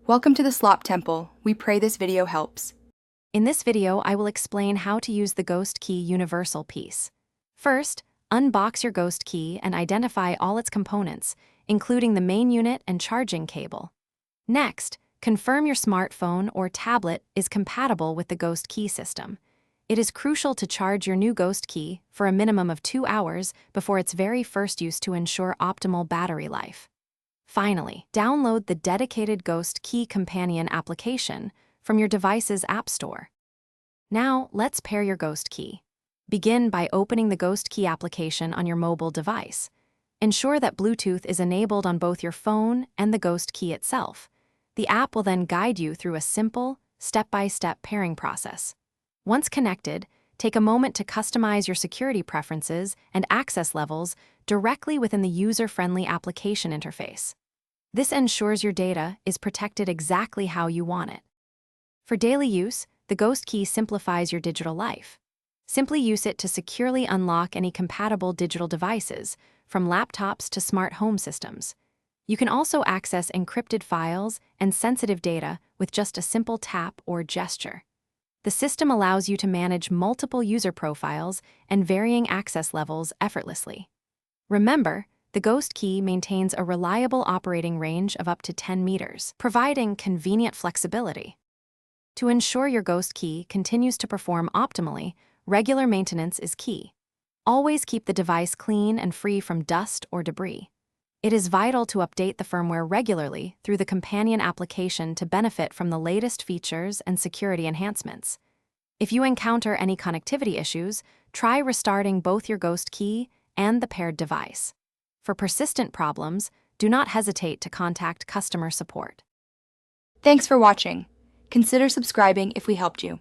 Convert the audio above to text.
Welcome to the Slop Temple. We pray this video helps. In this video, I will explain how to use the Ghost Key Universal piece. First, unbox your Ghost Key and identify all its components, including the main unit and charging cable. Next, confirm your smartphone or tablet is compatible with the Ghost Key system. It is crucial to charge your new Ghost Key for a minimum of 2 hours before its very first use to ensure optimal battery life. Finally, download the dedicated Ghost Key Companion application from your device's App Store. Now, let's pair your Ghost Key. Begin by opening the Ghost Key application on your mobile device. Ensure that Bluetooth is enabled on both your phone and the Ghost Key itself. The app will then guide you through a simple, step-by-step pairing process. Once connected, take a moment to customize your security preferences and access levels directly within the user-friendly application interface. This ensures your data is protected exactly how you want it. For daily use, the Ghost Key simplifies your digital life. Simply use it to securely unlock any compatible digital devices, from laptops to smart home systems. You can also access encrypted files and sensitive data with just a simple tap or gesture. The system allows you to manage multiple user profiles and varying access levels effortlessly. Remember, the Ghost Key maintains a reliable operating range of up to 10 meters, providing convenient flexibility. To ensure your Ghost Key continues to perform optimally, regular maintenance is key. Always keep the device clean and free from dust or debris. It is vital to update the firmware regularly through the companion application to benefit from the latest features and security enhancements. If you encounter any connectivity issues, try restarting both your Ghost Key and the paired device. For persistent problems, do not hesitate to contact customer support. Thanks for watching. Consider subscribing if we helped you.